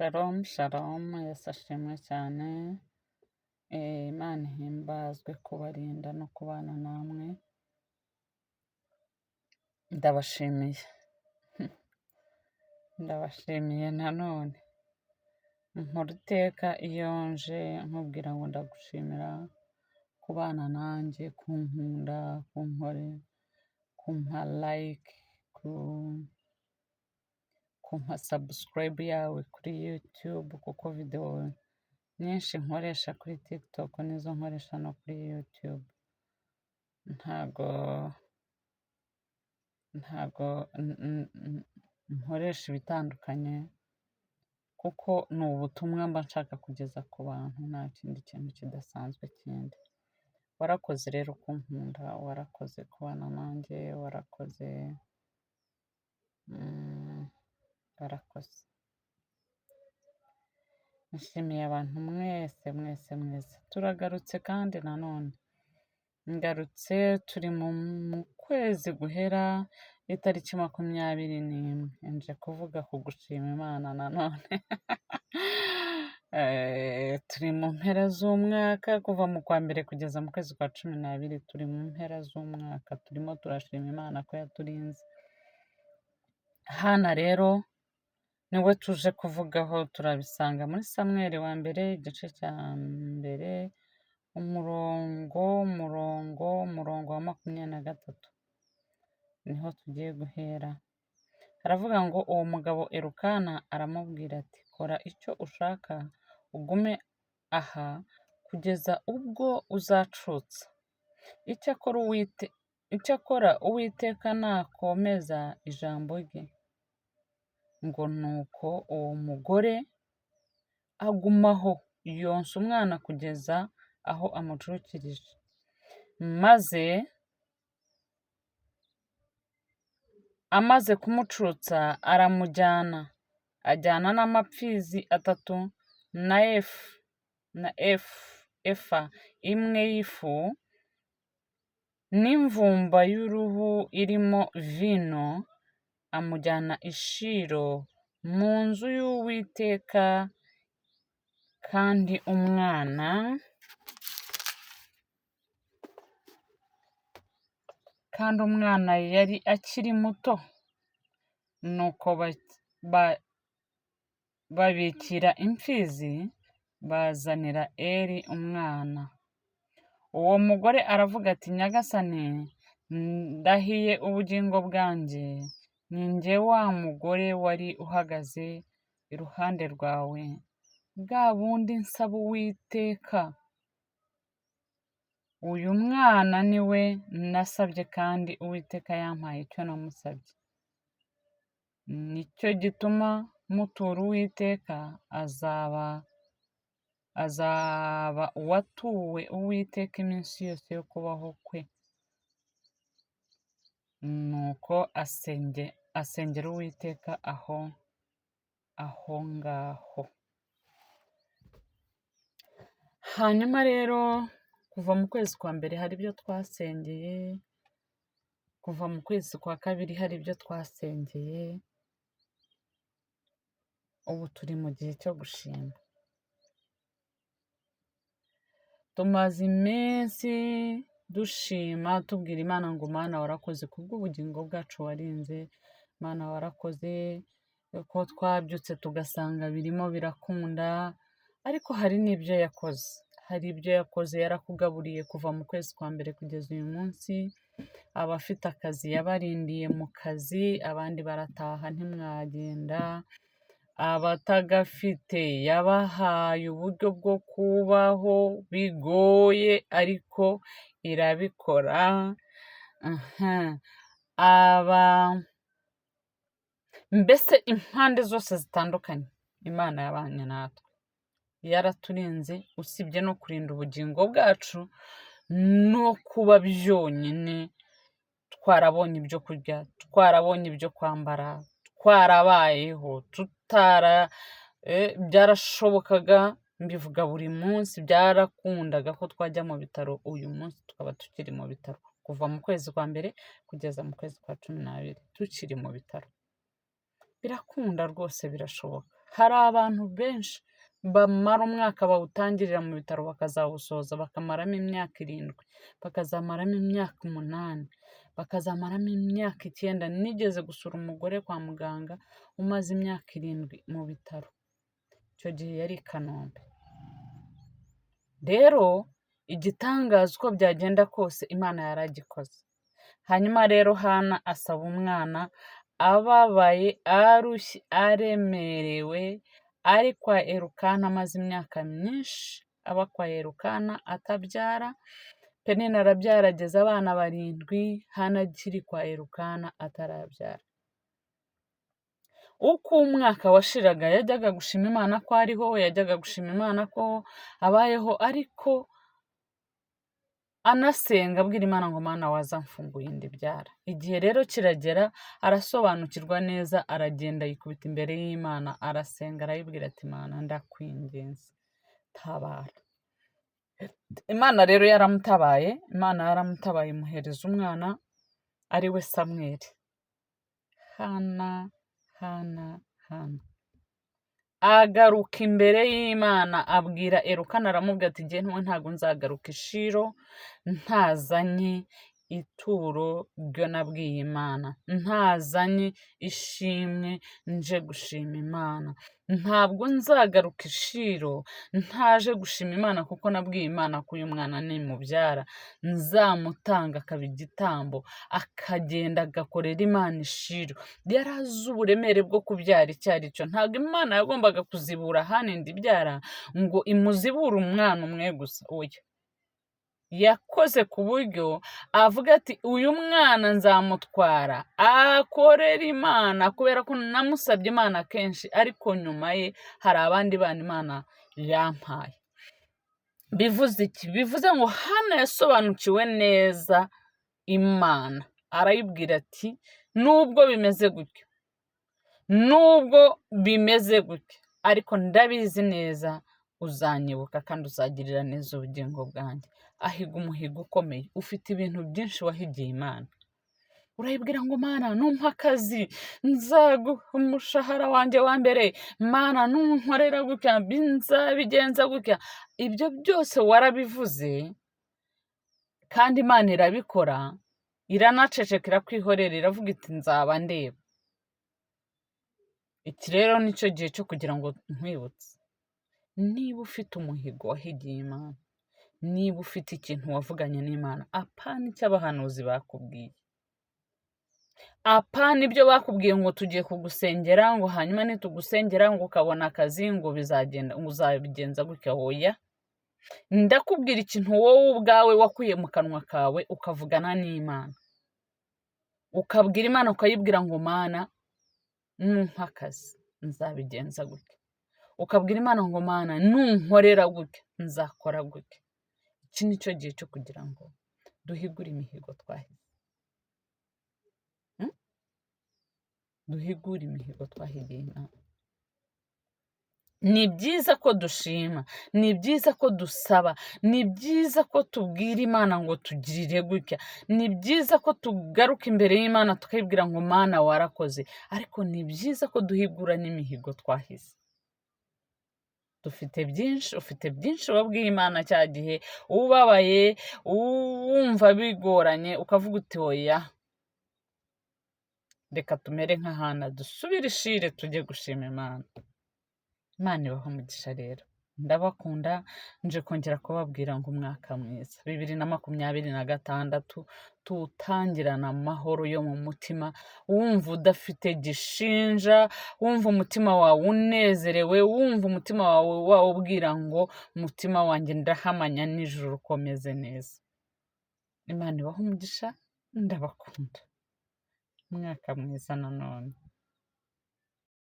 Shalom, shalom, Yesu ashimwe cyane. Imana ihimbazwe kubarinda no kubana namwe. Ndabashimiye. Ndabashimiye nanone. Nkora iteka iyo nje nkubwira ngo ndagushimira kubana nanjye, kunkunda, kumpa like, kumpa subscribe yawe kuri YouTube, kuko video nyinshi nkoresha kuri TikTok nizo nkoresha no kuri YouTube. Ntago nkoresha ibitandukanye, kuko ni ubutumwa mba nshaka kugeza ku bantu, nta kindi kintu kidasanzwe kindi. Warakoze rero kunkunda, warakoze kubana nanjye, warakoze. Warakoze. Nshimiye abantu mwese mwese mwese. Turagarutse kandi nanone. Ngarutse turi mu kwezi guhera itariki 21. Nje kuvuga ku gushima Imana nanone. Turi mu mpera z'umwaka, kuva mu kwa mbere kugeza mu kwezi kwa 12, turi mu mpera z'umwaka, turimo turashima Imana ko yaturinze. Hana rero niwe tuje kuvugaho, turabisanga muri Samweli wa mbere igice cya mbere, umurongo wa 23. Niho tugiye guhera. Haravuga ngo uwo mugabo Elukana aramubwira ati, kora icyo ushaka, ugume aha kugeza ubwo uzacutsa. Icyakora Uwiteka nakomeza ijambo rye. Ngo nuko uwo mugore agumaho yonsa umwana kugeza aho amucukirije, maze amaze kumucutsa aramujyana, ajyana n'amapfizi 3 na efa imwe y'ifu n'imvumba y'uruhu irimo vino, amujyana i Shilo mu nzu y'Uwiteka. Kandi umwana yari akiri muto. Nuko babikira imfizi bazanira Eli umwana. Uwo mugore aravuga ati, Nyagasani, ndahiye ubugingo bwanjye, ni jye wa mugore wari uhagaze iruhande rwawe, bwa bundi nsaba Uwiteka. Uyu mwana ni we nasabye, kandi Uwiteka yampaye icyo namusabye. Nicyo gituma mutura Uwiteka, azaba uwatuwe Uwiteka iminsi yose yo kubaho kwe. Nuko asengera Uwiteka aho ngaho. Hanyuma rero kuva mu kwezi kwa mbere hari ibyo twasengeye, kuva mu kwezi kwa kabiri hari ibyo twasengeye. Ubu turi mu gihe cyo gushima. Tumaze iminsi dushima, tubwira Imana ngo Mana warakoze kubw'ubugingo bwacu warinze. Mana warakoze ko twabyutse tugasanga birimo birakunda, ariko hari n'ibyo yakoze. Hari ibyo yakoze, yarakugaburiye kuva mu kwezi kwa mbere kugeza uyu munsi. Abafite akazi yabarindiye mu kazi, abandi barataha ntimwagenda. Abatagafite yabahaye uburyo bwo kubaho bigoye, ariko irabikora. Mbese impande zose zitandukanye Imana yabanye natwe, yaraturinze, usibye no kurinda ubugingo bwacu no kuba byonyine twarabonye ibyo kurya, twarabonye ibyo kwambara, twarabayeho, byarashobokaga, mbivuga buri munsi, byarakundaga ko twajya mu bitaro. Uyu munsi tukaba tukiri mu bitaro, kuva mu kwezi kwa mbere kugeza mu kwezi kwa 12 tukiri mu bitaro. Birakunda rwose, birashoboka. hari abantu benshi bamara umwaka bawutangirira mu bitaro bakazawusoza bakamaramo imyaka 7, bakazamaramo imyaka 8, bakazamaramo imyaka 9. Nigeze gusura umugore kwa muganga umaze imyaka 7 mu bitaro, icyo gihe yari i Kanombe. Rero igitangaza uko byagenda kose Imana yaragikoze. Hanyuma rero Hana asaba umwana ababaye, arushye, aremerewe, ari kwa Elukana amaze imyaka myinshi aba kwa Elukana atabyara. Penina arabyara ageze abana 7, Hana akiri kwa Elukana atarabyara. Uko umwaka washiraga yajyaga gushima Imana ko ariho, yajyaga gushima Imana ko abayeho, ariko anasenga abwira Imana ngo Mana wazamfunguye ndabyara. Igihe rero kiragera arasobanukirwa neza, aragenda yikubita imbere y'Imana, arasenga, arayibwira ati Mana ndakwinginze tabara. Imana rero yaramutabaye, Imana yaramutabaye imuhereza umwana ari we Samweli. Hana agaruka imbere y'Imana abwira Elukana, aramubwira ati jye ntabwo nzagaruka i Shilo ntazanye ituro ryo nabwiye Imana, ntazanye ishimwe nje gushima Imana. Ntabwo nzagaruka i Shilo ntaje gushima Imana, kuko nabwiye Imana ko uyu mwana nimubyara nzamutanga akaba igitambo, akagenda agakorera Imana i Shilo. Yari azi uburemere bwo kubyara icyo ari cyo. Ntabwo Imana yagombaga kuzibura Hana inda ibyara ngo imuzibure umwana umwe gusa, oya. Yakoze ku buryo avuga ati uyu mwana nzamutwara akorera Imana, kubera ko namusabye Imana kenshi, ariko nyuma ye hari abandi bana Imana yampaye. Bivuze iki? Bivuze ngo Hana yasobanukiwe neza Imana, arayibwira ati nubwo bimeze gutya, ariko ndabizi neza uzanyibuka kandi uzagirira neza ubugingo bwanjye. Ahiga umuhigo ukomeye, ufite ibintu byinshi wahigiye Imana. Urayibwira ngo Mana numpa akazi nzaguha umushahara wanjye wa mbere, Mana nunkorera gutya nzabigenza gutya. Ibyo byose warabivuze kandi Imana irabikora, iranaceceka, irakwihorera, iravuga iti nzaba ndeba. Iki rero nicyo gihe cyo kugira ngo nkwibutse, niba ufite umuhigo wahigiye Imana, niba ufite ikintu wavuganye n'Imana, apana icyo abahanuzi bakubwiye, apana ibyo bakubwiye ngo tugiye kugusengera, ngo hanyuma nitugusengera ngo ukabona akazi ngo bizagenda, ngo uzabigenza gutya. Oya, ndakubwira ikintu wowe ubwawe wakuye mu kanwa kawe ukavugana n'Imana, ukabwira Imana, ukayibwira ngo Mana numpa akazi nzabigenza gutya. Ukabwira Imana ngo Mana nunkorera gutya nzakora gutya. Iki ni cyo gihe cyo kugira ngo duhigure imihigo twahize. Duhigure imihigo twahigiye Imana. Ni byiza ko dushima, ni byiza ko dusaba, ni byiza ko tubwira Imana ngo tugirire gutya, ni byiza ko tugaruka imbere y'Imana tukayibwira ngo Mana warakoze, ariko ni byiza ko duhigura n'imihigo twahize. Ufite byinshi wabwiye Imana cya gihe ubabaye, wumva bigoranye, ukavuga uti oya, reka tumere nka Hana dusubire i Shilo tujye gushima Imana. Imana ibahe umugisha rero. Ndabakunda, nje kongera kubabwira ngo umwaka mwiza 2026 tuwutangirana amahoro yo mu mutima, wumva udafite gishinja, wumva umutima wawe unezerewe, wumva umutima wawe wawubwira ngo umutima wanjye ndahamanya n'ijuru ukomeze neza. Imana ibahe umugisha, ndabakunda. Umwaka mwiza nanone.